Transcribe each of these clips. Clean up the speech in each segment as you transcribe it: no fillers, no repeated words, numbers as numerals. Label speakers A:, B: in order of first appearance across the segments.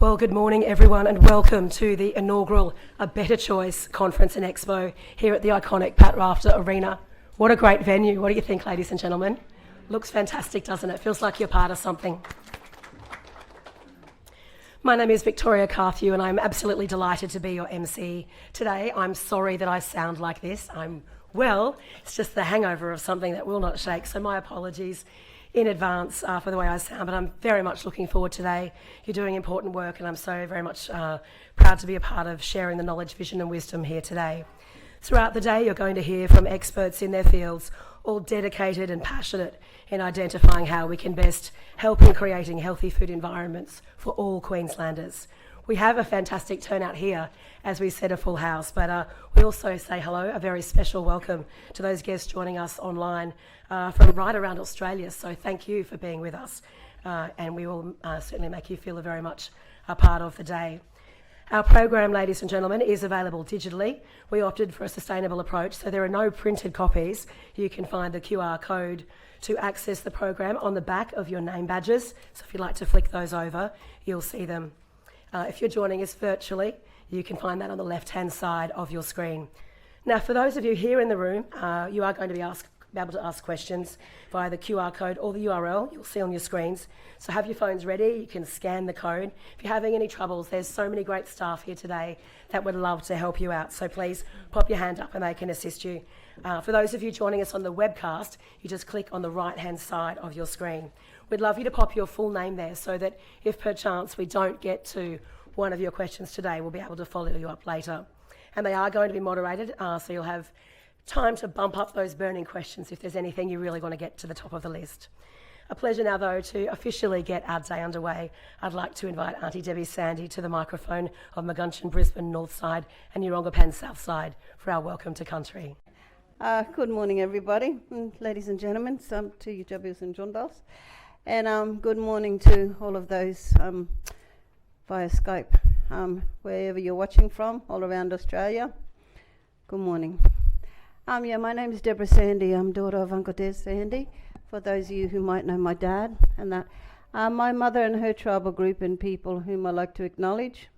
A: Well, good morning everyone and welcome to the inaugural A Better Choice Conference and Expo here at the iconic Pat Rafter Arena. What a great venue. What do you think, ladies and gentlemen? Looks fantastic, doesn't it? Feels like you're part of something. My name is Victoria Carthew and I'm absolutely delighted to be your MC today. I'm sorry that I sound like this. It's just the hangover of something that will not shake, so my apologies in advance for the way I sound, but I'm very much looking forward today. You're doing important work and I'm so very much proud to be a part of sharing the knowledge, vision and wisdom here today. Throughout the day, you're going to hear from experts in their fields, all dedicated and passionate in identifying how we can best help in creating healthy food environments for all Queenslanders. We have a fantastic turnout here, as we said, a full house, but we also say hello, a very special welcome to those guests joining us online from right around Australia. So thank you for being with us, and we will certainly make you feel very much a part of the day. Our program, ladies and gentlemen, is available digitally. We opted for a sustainable approach, so there are no printed copies. You can find the QR code to access the program on the back of your name badges. So if you'd like to flick those over, you'll see them. If you're joining us virtually, you can find that on the left-hand side of your screen. Now, for those of you here in the room, you are going to be able to ask questions via the QR code or the URL you'll see on your screens. So have your phones ready, you can scan the code. If you're having any troubles, there's so many great staff here today that would love to help you out. So please pop your hand up and they can assist you. For those of you joining us on the webcast, you just click on the right-hand side of your screen. We'd love you to pop your full name there so that if perchance we don't get to one of your questions today, we'll be able to follow you up later. And they are going to be moderated, so you'll have time to bump up those burning questions if there's anything you really want to get to the top of the list. A pleasure now, though, to officially get our day underway. I'd like to invite Aunty Debbie Sandy to the microphone of Magunchin, Brisbane North Side and Yerongopan South Side for our welcome to country.
B: Good morning, everybody, ladies and gentlemen, some to you Jubbies and John Bells. And good morning to all of those via Skype, wherever you're watching from, all around Australia. Good morning. My name is Deborah Sandy. I'm daughter of Uncle Des Sandy, for those of you who might know my dad and that. My mother and her tribal group and people whom I like to acknowledge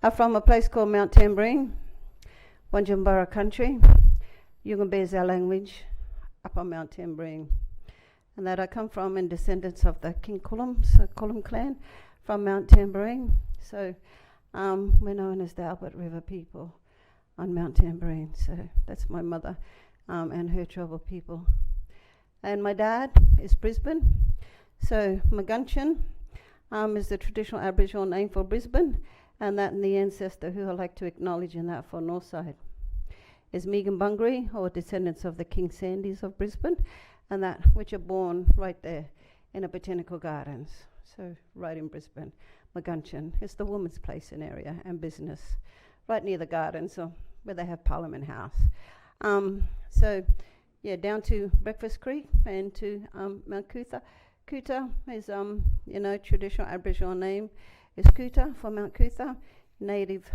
B: are from a place called Mount Tamborine, Wanjambara country. Yugambeh is our language, up on Mount Tamborine. And that I come from and descendants of the King Kulum clan from Mount Tamborine. So we're known as the Albert River people on Mount Tamborine. So that's my mother and her tribal people. And my dad is Brisbane. So Magunchin is the traditional Aboriginal name for Brisbane, and that and the ancestor who I like to acknowledge in that for Northside is Megan Bungary, or descendants of the King Sandys of Brisbane, and that which are born right there in the Botanical Gardens, so right in Brisbane. Magunchin is the women's place and area and business, right near the gardens where they have Parliament House. Down to Breakfast Creek and to Mount Cootha. Cootha is, traditional Aboriginal name is Cootha for Mount Cootha, native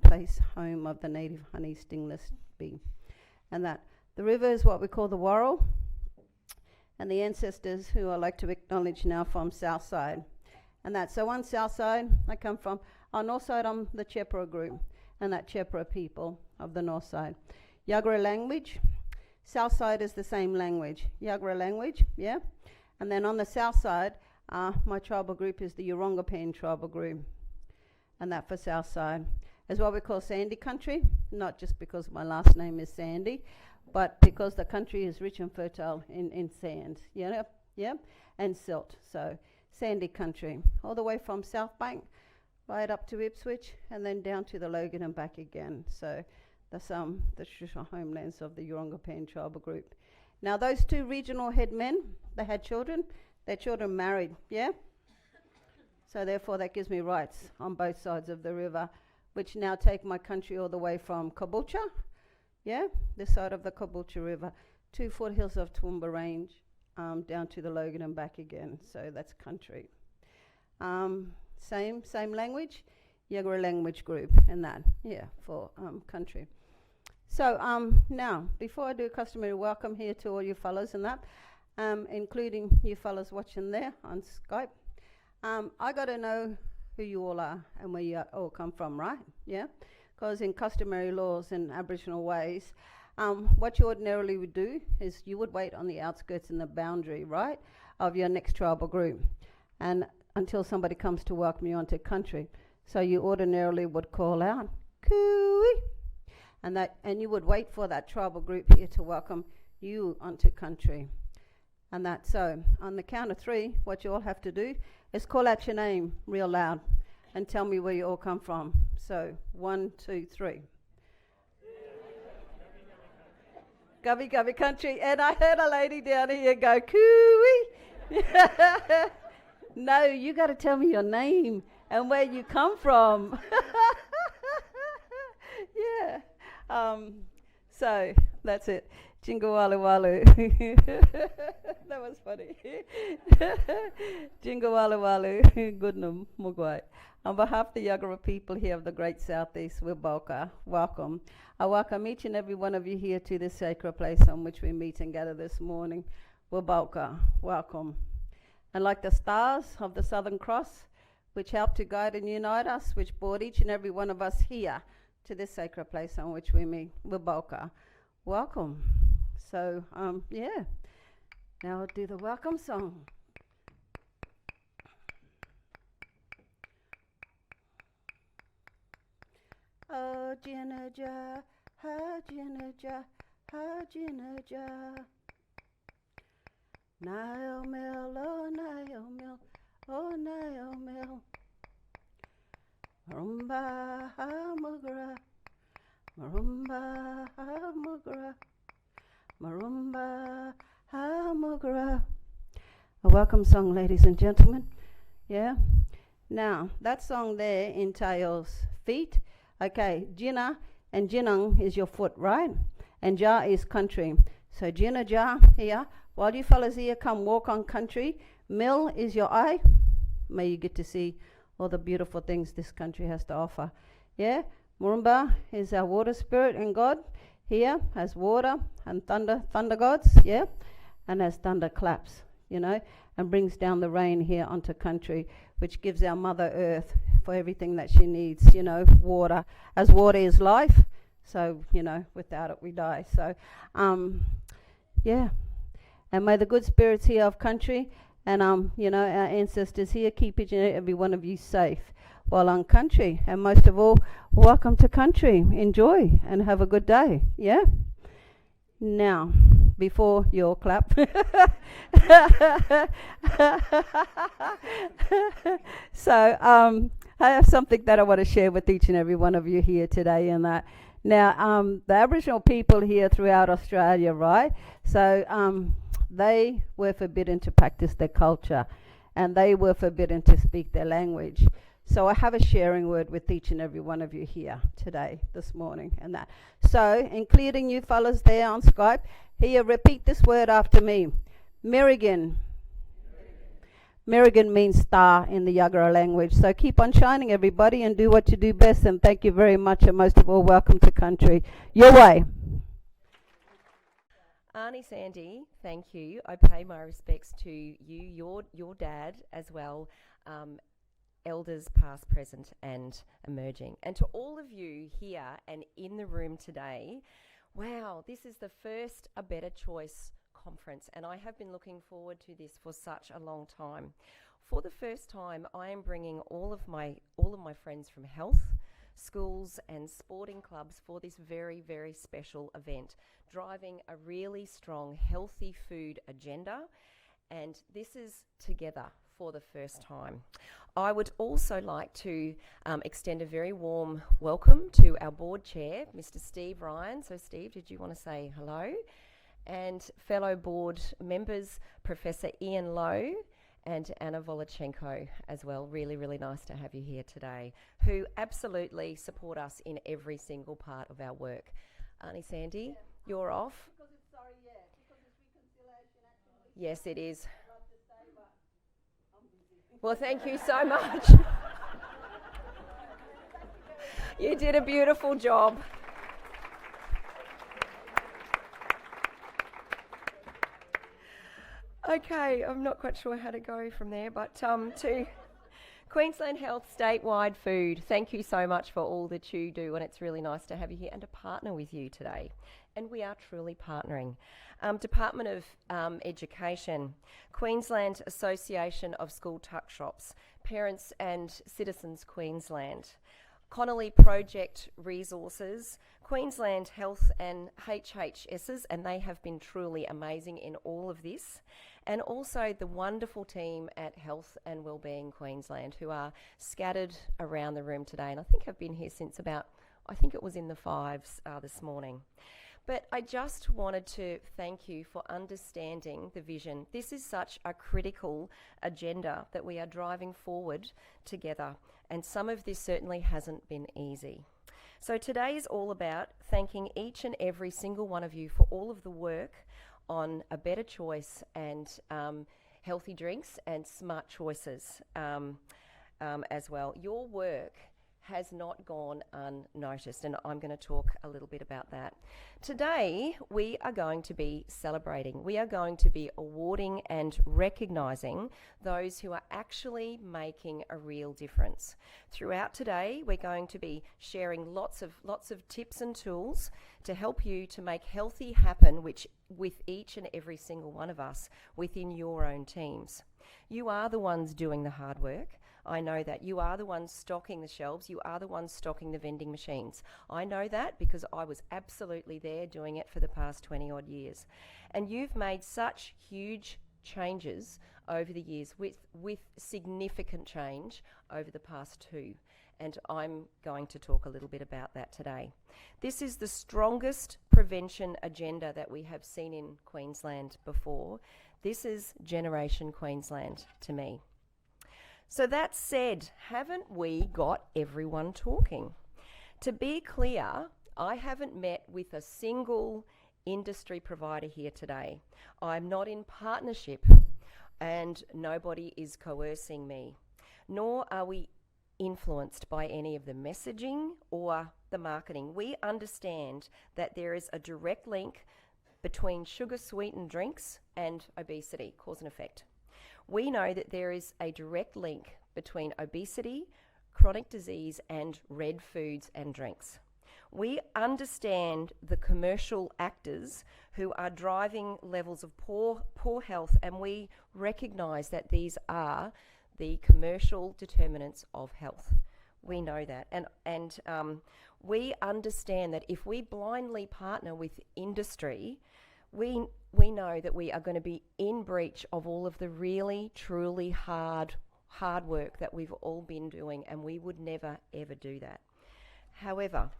B: place, home of the native honey stingless bee. And that the river is what we call the Worrell, and the ancestors who I like to acknowledge now from Southside. And that, so on Southside, I come from. On Northside, I'm the Chepra group, and that Chepra people of the Northside. Yagara language, Southside is the same language, Yagara language, yeah? And then on the Southside, my tribal group is the Yerongopan tribal group, and that for Southside is what we call Sandy country, not just because my last name is Sandy, but because the country is rich and fertile in sand, and silt. So Sandy country, all the way from South Bank, right up to Ipswich, and then down to the Logan and back again. So that's the traditional homelands of the Yerongopan tribal group. Now those two regional head men, they had children, their children married, yeah? So therefore that gives me rights on both sides of the river, which now take my country all the way from Caboolture, this side of the Caboolture River, to foothills of Toowoomba Range, down to the Logan and back again. So that's country. Same language, Yagara language group, and that, for country. So now, before I do a customary welcome here to all you fellas and that, including you fellas watching there on Skype, I got to know who you all are and where you all come from, right? Yeah? Because in customary laws and Aboriginal ways, what you ordinarily would do is you would wait on the outskirts and the boundary, right, of your next tribal group, and until somebody comes to welcome you onto country. So you ordinarily would call out, cooey, and you would wait for that tribal group here to welcome you onto country. And that's so. On the count of 3, what you all have to do is call out your name real loud and tell me where you all come from. So 1, 2, 3. Gubby Gubby country. And I heard a lady down here go, cooey. No, you got to tell me your name and where you come from. Yeah. So that's it. Jingle Walu Walu. That was funny. Jingle Walu Walu. Goodnum Mugwai. On behalf of the Yagara people here of the Great Southeast, Wibolka, welcome. I welcome each and every one of you here to this sacred place on which we meet and gather this morning. Wibolka, welcome. And like the stars of the Southern Cross, which help to guide and unite us, which brought each and every one of us here to this sacred place on which we meet, Wibolka, welcome. So, yeah, now I'll do the welcome song. Oh, Jinaja, ha Jinaja, ha Jinaja. Naomil, oh Naomil, oh Naomil. Marumba, ha Mugra, Marumba, ha Mugra, Marumba, ha Mugra. A welcome song, ladies and gentlemen. Yeah? Now, that song there entails feet. Okay, Jina and Jinang is your foot, right? And Ja is country. So Jina, Ja, here. While you fellas here come walk on country, Mil is your eye. May you get to see all the beautiful things this country has to offer. Yeah? Murumba is our water spirit and God. Here has water and thunder gods, yeah? And has thunder claps, you know, and brings down the rain here onto country, which gives our Mother Earth for everything that she needs, you know, water. As water is life, so, you know, without it we die. So, yeah. And may the good spirits here of country and, you know, our ancestors here keep each and every one of you safe while on country. And most of all, welcome to country. Enjoy and have a good day, yeah? Now, before you all clap. So, I have something that I want to share with each and every one of you here today, and that now the Aboriginal people here throughout Australia, right? So they were forbidden to practice their culture, and they were forbidden to speak their language. So I have a sharing word with each and every one of you here today, this morning, and that. So, including you fellas there on Skype, here, repeat this word after me. Merrigan. Merrigan means star in the Yagara language. So keep on shining, everybody, and do what you do best. And thank you very much, and most of all, welcome to country. Your way.
C: Aunty Sandy, thank you. I pay my respects to you, your dad as well, elders past, present and emerging. And to all of you here and in the room today, wow, this is the first A Better Choice conference, and I have been looking forward to this for such a long time. For the first time, I am bringing all of my friends from health, schools and sporting clubs for this very, very special event, driving a really strong healthy food agenda, and this is together for the first time. I would also like to extend a very warm welcome to our board chair, Mr. Steve Ryan. So Steve, did you want to say hello? And fellow board members, Professor Ian Lowe and Anna Volochenko as well. Really, really nice to have you here today, who absolutely support us in every single part of our work. Aunty Sandy, you're off?
B: Because it's because it's reconciliation actually.
C: Yes, it is.
B: I'd love to stay, but I'm busy.
C: Well, thank you so much. You did a beautiful job. Okay, I'm not quite sure how to go from there, but to Queensland Health Statewide Food, thank you so much for all that you do, and it's really nice to have you here and to partner with you today. And we are truly partnering. Department of Education, Queensland Association of School Tuckshops, Parents and Citizens Queensland, Connolly Project Resources, Queensland Health and HHSs, and they have been truly amazing in all of this, and also the wonderful team at Health and Wellbeing Queensland who are scattered around the room today, and I think have been here since about, I think it was in the 5s this morning. But I just wanted to thank you for understanding the vision. This is such a critical agenda that we are driving forward together, and some of this certainly hasn't been easy. So today is all about thanking each and every single one of you for all of the work on a better choice and healthy drinks and smart choices as well. Your work has not gone unnoticed, and I'm going to talk a little bit about that. Today, we are going to be celebrating. We are going to be awarding and recognising those who are actually making a real difference. Throughout today, we're going to be sharing lots of tips and tools to help you to make healthy happen, which with each and every single one of us within your own teams. You are the ones doing the hard work. I know that. You are the ones stocking the shelves. You are the ones stocking the vending machines. I know that because I was absolutely there doing it for the past 20 odd years. And you've made such huge changes over the years with significant change over the past 2. And I'm going to talk a little bit about that today. This is the strongest prevention agenda that we have seen in Queensland before. This is Generation Queensland to me. So that said, haven't we got everyone talking? To be clear, I haven't met with a single industry provider here today. I'm not in partnership and nobody is coercing me, nor are we influenced by any of the messaging or the marketing. We understand that there is a direct link between sugar-sweetened drinks and obesity, cause and effect. We know that there is a direct link between obesity, chronic disease, and red foods and drinks. We understand the commercial actors who are driving levels of poor health, and we recognise that these are the commercial determinants of health. We know that, and we understand that if we blindly partner with industry, we know that we are going to be in breach of all of the really, truly hard work that we've all been doing, and we would never, ever do that. However,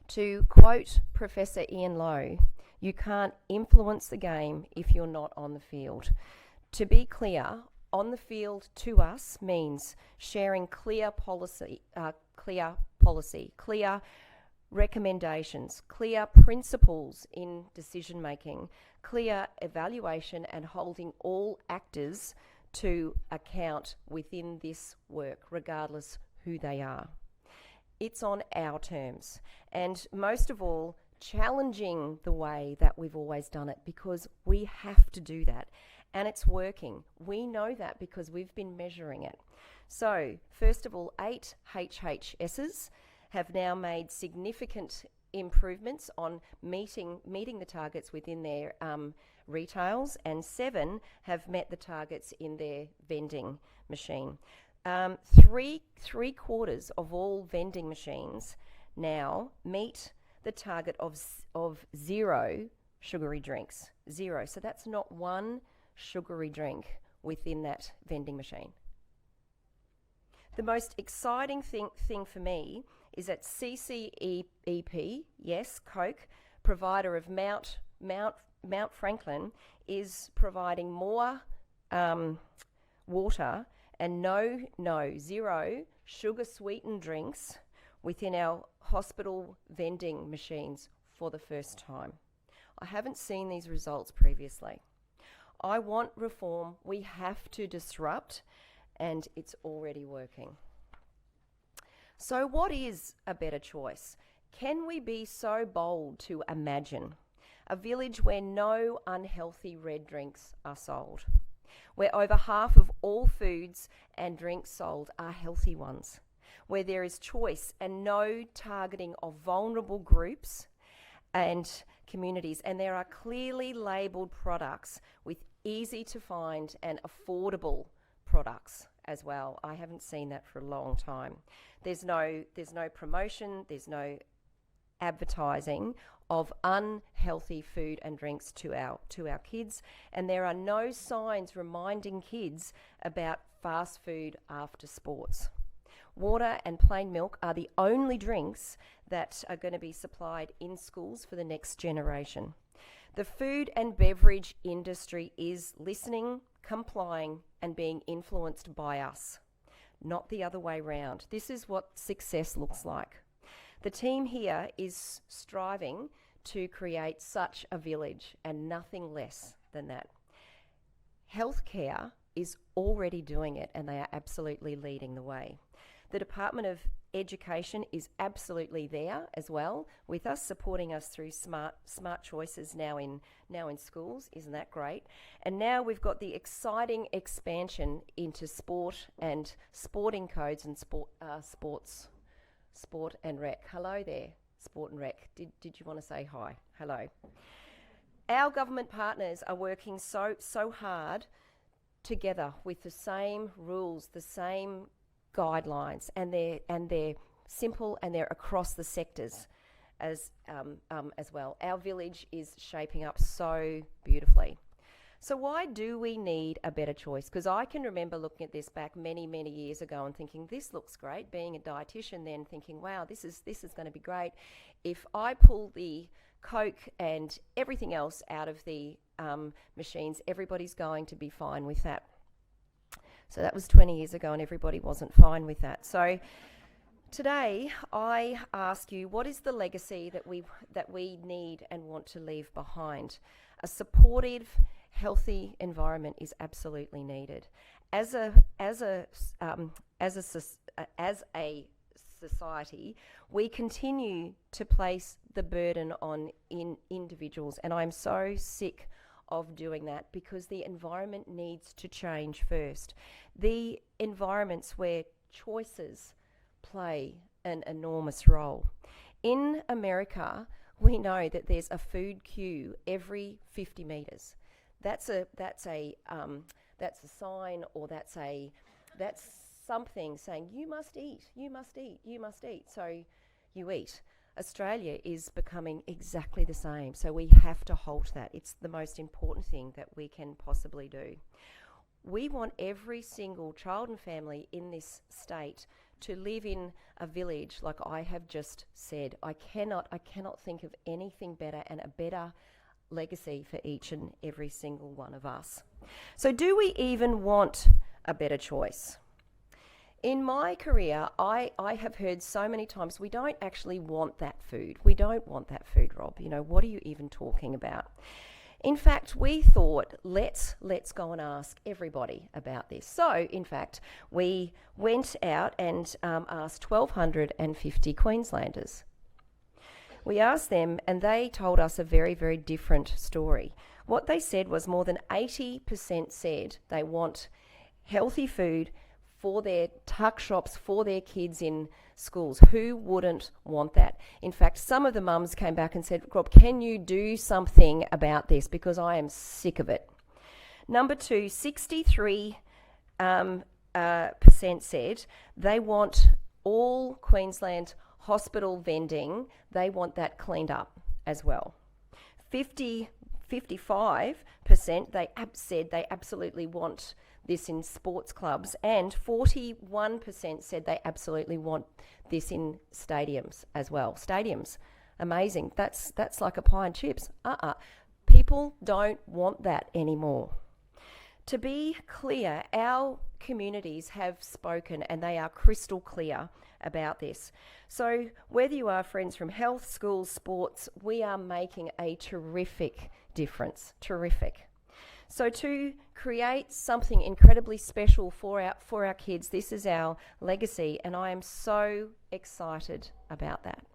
C: to quote Professor Ian Lowe, you can't influence the game if you're not on the field. To be clear, on the field to us means sharing clear policy, clear recommendations, clear principles in decision making, clear evaluation, and holding all actors to account within this work, regardless who they are. It's on our terms, and most of all, challenging the way that we've always done it, because we have to do that, and it's working. We know that because we've been measuring it. So, first of all, 8 HHSs have now made significant improvements on meeting the targets within their retails, and 7 have met the targets in their vending machine. Three quarters of all vending machines now meet the target of 0 sugary drinks. 0. So that's not one sugary drink within that vending machine. The most exciting thing for me is that CCEP, yes, Coke, provider of Mount Franklin, is providing more water and 0 sugar-sweetened drinks within our hospital vending machines for the first time. I haven't seen these results previously. I want reform. We have to disrupt, and it's already working. So what is a better choice? Can we be so bold to imagine a village where no unhealthy red drinks are sold? where over half of all foods and drinks sold are healthy ones, where there is choice and no targeting of vulnerable groups and communities, and there are clearly labelled products with easy to find and affordable products as well. I haven't seen that for a long time. There's no promotion, there's no advertising of unhealthy food and drinks to our kids, and there are no signs reminding kids about fast food after sports. Water and plain milk are the only drinks that are going to be supplied in schools for the next generation. The food and beverage industry is listening, complying, and being influenced by us, not the other way round. This is what success looks like. The team here is striving to create such a village and nothing less than that. Healthcare is already doing it, and they are absolutely leading the way. The Department of Education is absolutely there as well with us, supporting us through smart choices now in schools. Isn't that great? And now we've got the exciting expansion into sport and sporting codes and sport and rec. Hello there, sport and rec. Did you want to say hi? Hello. Our government partners are working so hard together with the same rules, the same guidelines, and they're simple and they're across the sectors as well. Our village is shaping up so beautifully. So why do we need a better choice? Because I can remember looking at this back many years ago and thinking, this looks great, being a dietitian, then thinking, wow, this is going to be great. If I pull the Coke and everything else out of the machines, everybody's going to be fine with that. So that was 20 years ago and everybody wasn't fine with that. So today I ask you, what is the legacy that we need and want to leave behind? A supportive, healthy environment is absolutely needed. As a society, we continue to place the burden on individuals, and I'm so sick of doing that because the environment needs to change first. The environments where choices play an enormous role. In America, we know that there's a food queue every 50 metres. That's a sign, or that's something saying you must eat. So you eat. Australia is becoming exactly the same, so we have to halt that. It's the most important thing that we can possibly do. We want every single child and family in this state to live in a village like I have just said. I cannot think of anything better and a better legacy for each and every single one of us. So do we even want a better choice? In my career, I have heard so many times, we don't actually want that food. We don't want that food, Rob. You know, what are you even talking about? In fact, we thought, let's go and ask everybody about this. So, in fact, we went out and asked 1,250 Queenslanders. We asked them, and they told us a very, very different story. What they said was more than 80% said they want healthy food for their Tuckshops, for their kids in schools. Who wouldn't want that? In fact, some of the mums came back and said, Rob, can you do something about this? Because I am sick of it. Number two, 63% said they want all Queensland hospital vending, they want that cleaned up as well. 55% they said they absolutely want this in sports clubs, and 41% said they absolutely want this in stadiums as well. Stadiums, amazing. That's like a pie and chips. People don't want that anymore. To be clear, our communities have spoken and they are crystal clear about this. So whether you are friends from health, schools, sports, we are making a terrific difference. Terrific. So to create something incredibly special for our kids, this is our legacy, and I am so excited about that.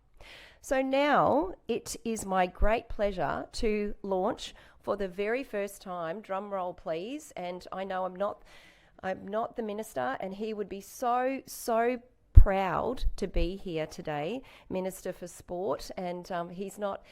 C: So now it is my great pleasure to launch for the very first time, drum roll please, and I know I'm not the minister, and he would be so proud to be here today, Minister for Sport, and he's not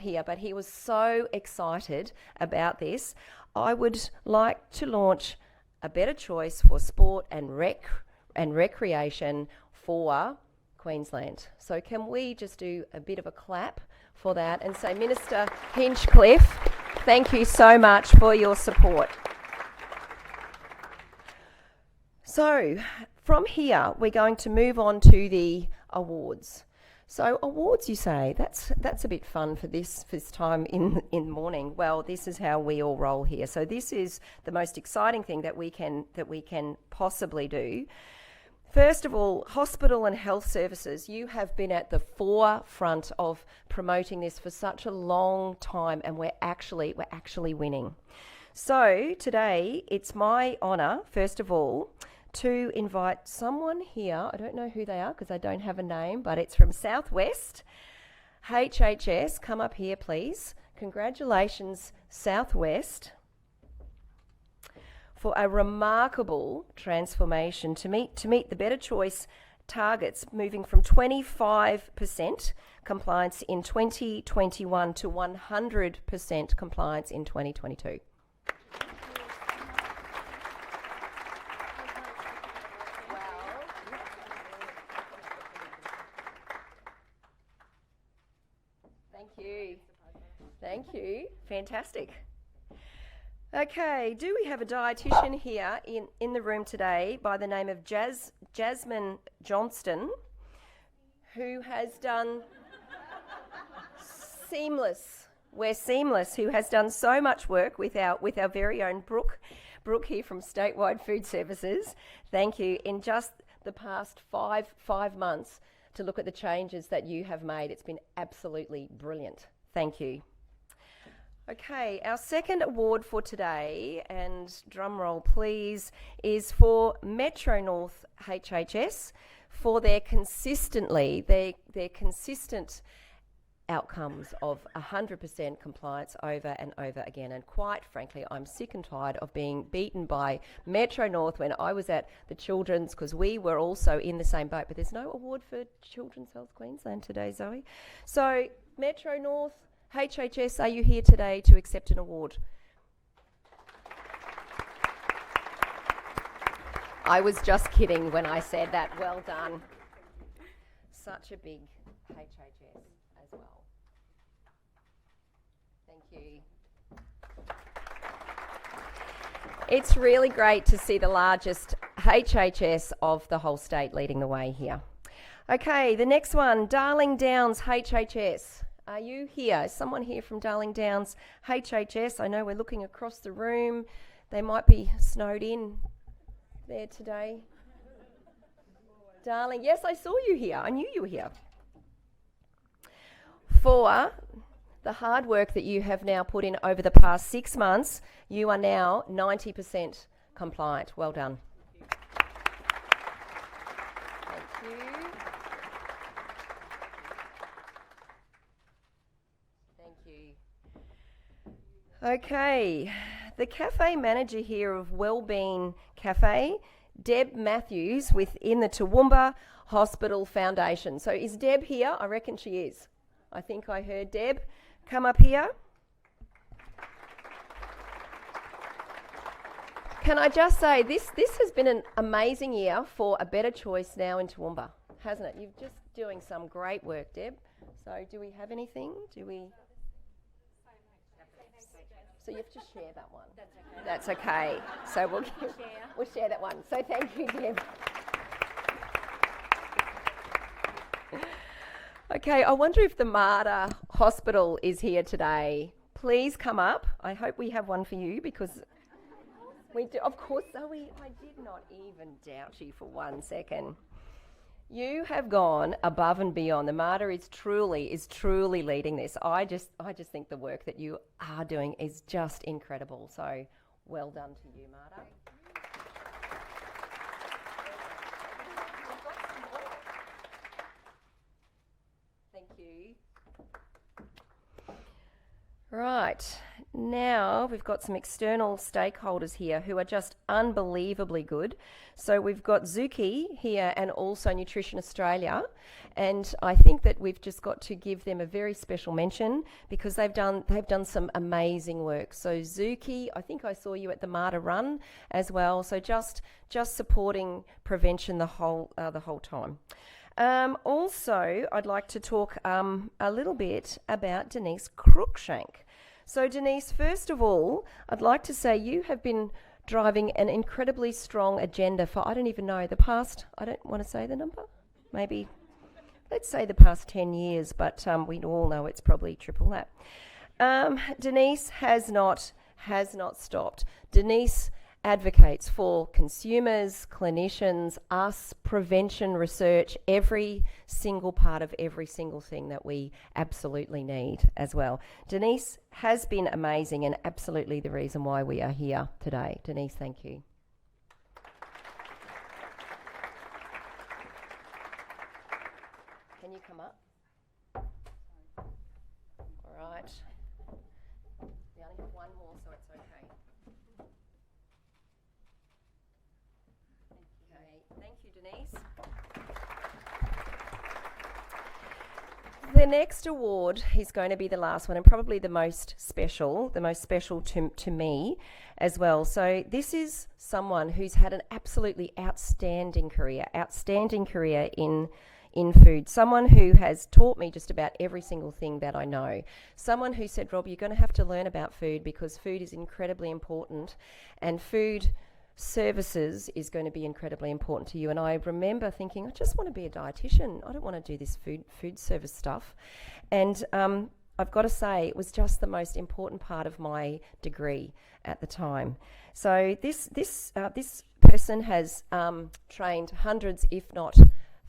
C: here, but he was so excited about this. I would like to launch a better choice for sport and recreation for Queensland. So can we just do a bit of a clap for that and say, Minister Hinchcliffe, thank you so much for your support. So from here, we're going to move on to the awards. So awards, you say, that's a bit fun for this time in the morning. Well, this is how we all roll here. So this is the most exciting thing that we can possibly do. First of all, hospital and health services. You have been at the forefront of promoting this for such a long time, and we're actually winning. So today, it's my honour, first of all, to invite someone here. I don't know who they are because I don't have a name, but it's from Southwest HHS. Come up here, please. Congratulations, Southwest, for a remarkable transformation to meet the Better Choice targets, moving from 25% compliance in 2021 to 100% compliance in 2022. Thank you. Fantastic. Okay, do we have a dietitian here in the room today by the name of Jasmine Johnston, who has done who has done so much work with our very own Brooke here from Statewide Foodservices. Thank you. In just the past five months to look at the changes that you have made. It's been absolutely brilliant. Thank you. Okay, our second award for today, and drum roll please, is for Metro North HHS for their consistent outcomes of 100% compliance over and over again. And quite frankly, I'm sick and tired of being beaten by Metro North when I was at the Children's, because we were also in the same boat. But there's no award for Children's Health Queensland today, Zoe. So Metro North HHS, are you here today to accept an award? I was just kidding when I said that. Well done. Such a big HHS as well. Thank you. It's really great to see the largest HHS of the whole state leading the way here. Okay, the next one, Darling Downs HHS. Are you here? Is someone here from Darling Downs HHS? I know we're looking across the room. They might be snowed in there today. Darling, yes, I saw you here. I knew you were here. For the hard work that you have now put in over the past 6 months, you are now 90% compliant. Well done. Thank you. Okay, the cafe manager here of Wellbeing Cafe, Deb Matthews, within the Toowoomba Hospital Foundation. So is Deb here? I reckon she is. I think I heard Deb. Come up here. Can I just say, this has been an amazing year for a Better Choice now in Toowoomba, hasn't it? You're just doing some great work, Deb. So do we have anything? So you have to share that one. That's okay. So we'll share that one. So thank you, Deb. Okay, I wonder if the Mater Hospital is here today. Please come up. I hope we have one for you because we do. Of course, Zoe, I did not even doubt you for 1 second. You have gone above and beyond. The Mater is truly leading this. I just think the work that you are doing is just incredible. So well done to you, Mater. Thank you. Right. now we've got some external stakeholders here who are just unbelievably good. So we've got Zuki here and also Nutrition Australia, and I think that we've just got to give them a very special mention because they've done some amazing work. So Zuki, I think I saw you at the Marta Run as well. So just supporting prevention the whole time. Also, I'd like to talk a little bit about Denise Cruikshank. So Denise, first of all, I'd like to say you have been driving an incredibly strong agenda for, I don't even know, the past, I don't want to say the number, maybe, let's say the past 10 years, but we all know it's probably triple that. Denise has not stopped. Denise advocates for consumers, clinicians, us, prevention research, every single part of every single thing that we absolutely need as well. Denise has been amazing and absolutely the reason why we are here today. Denise, thank you. Can you come up? All right. We only have one more, so it's okay. Thank you, Denise. The next award is going to be the last one and probably the most special to me as well. So this is someone who's had an absolutely outstanding career in food. Someone who has taught me just about every single thing that I know. Someone who said, Rob, you're going to have to learn about food because food is incredibly important and food services is going to be incredibly important to you. And I remember thinking, I just want to be a dietitian. I don't want to do this food service stuff. And I've got to say, it was just the most important part of my degree at the time. So this person has trained hundreds, if not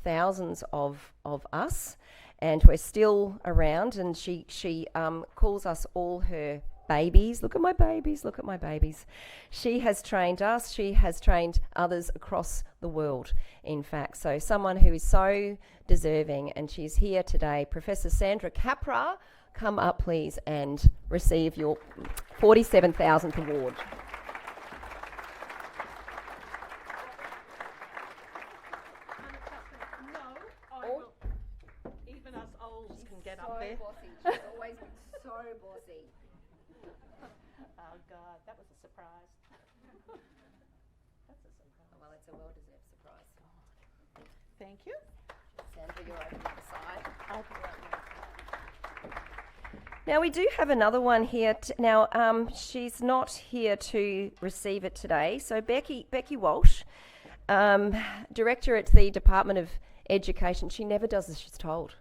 C: thousands of us, and we're still around. And she calls us all her babies. Look at my babies, look at my babies. She has trained us, she has trained others across the world, in fact. So someone who is so deserving, and she's here today. Professor Sandra Capra, come up please and receive your 47,000th award.
D: Even us olds can get
C: So
D: up there.
C: bossy. She's always been so bossy.
D: Oh God, that was a surprise. That's a surprise.
C: Oh, well, it's a well-deserved surprise.
D: Thank you.
C: Sandra, you're over the other side.
D: I'll be right back.
C: Now, we do have another one here. She's not here to receive it today. So Becky Walsh, Director at the Department of Education. She never does as she's told.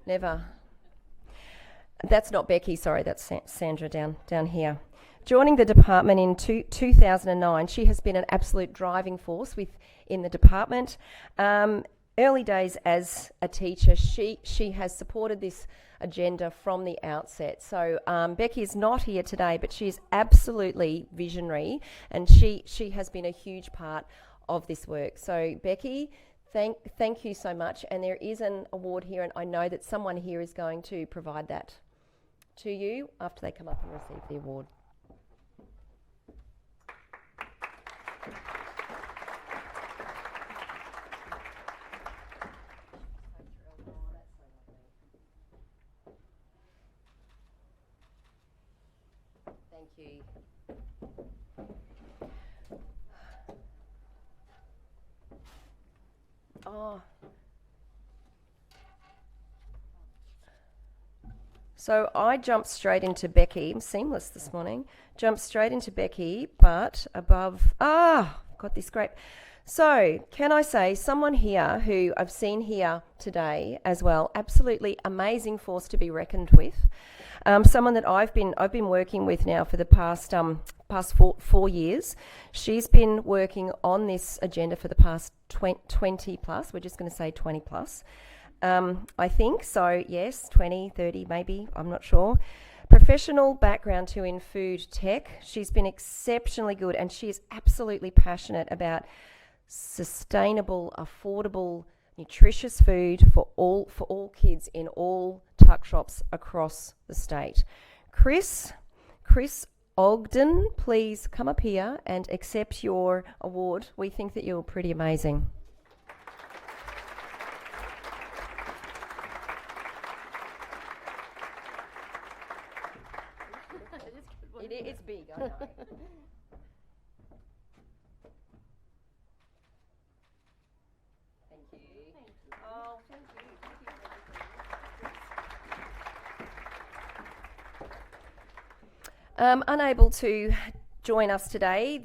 C: Never. That's not Becky, sorry, that's Sandra down here. Joining the department in 2009, she has been an absolute driving force in the department. Early days as a teacher, she has supported this agenda from the outset. So Becky is not here today, but she is absolutely visionary, and she has been a huge part of this work. So Becky, thank you so much. And there is an award here, and I know that someone here is going to provide that to you after they come up and receive the award. Thank you. Oh. So I jumped straight into Becky. I'm seamless this morning. Jumped straight into Becky, but above... got this grape. So can I say someone here who I've seen here today as well, absolutely amazing force to be reckoned with. Someone that I've been working with now for the past 4 years. She's been working on this agenda for the past 20 plus. We're just going to say 20 plus. I think so. Yes, 20, 30, maybe. I'm not sure. Professional background too in food tech. She's been exceptionally good, and she is absolutely passionate about sustainable, affordable, nutritious food for all kids in all tuck shops across the state. Chris Chris Ogden, please come up here and accept your award. We think that you're pretty amazing. It's big, I know. Thank you. Oh, thank you. Unable to join us today,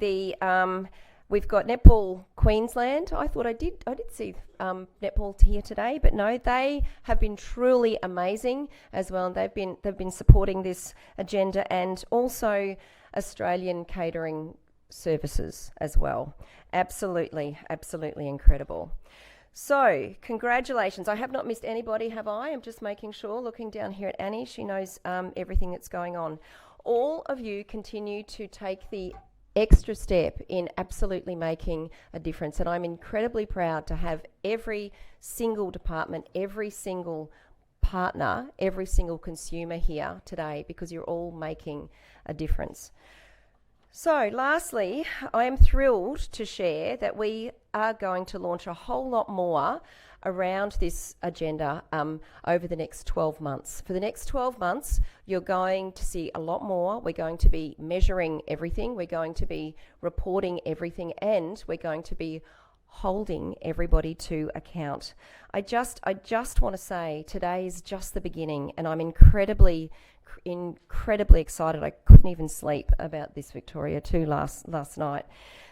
C: we've got Netball Queensland. I thought I did see Netball here today, but no, they have been truly amazing as well, and they've been supporting this agenda, and also Australian Catering Services as well. Absolutely incredible. So, congratulations. I have not missed anybody, have I? I'm just making sure, looking down here at Annie, she knows everything that's going on. All of you continue to take the extra step in absolutely making a difference, and I'm incredibly proud to have every single department, every single partner, every single consumer here today, because you're all making a difference. So lastly, I am thrilled to share that we are going to launch a whole lot more around this agenda over the next 12 months. For the next 12 months, you're going to see a lot more. We're going to be measuring everything. We're going to be reporting everything, and we're going to be holding everybody to account. I just want to say today is just the beginning, and I'm incredibly excited. I couldn't even sleep about this, Victoria, too, last night.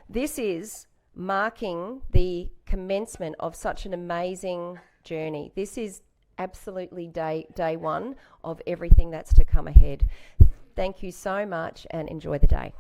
C: This is marking the commencement of such an amazing journey. This is absolutely day one of everything that's to come ahead. Thank you so much, and enjoy the day.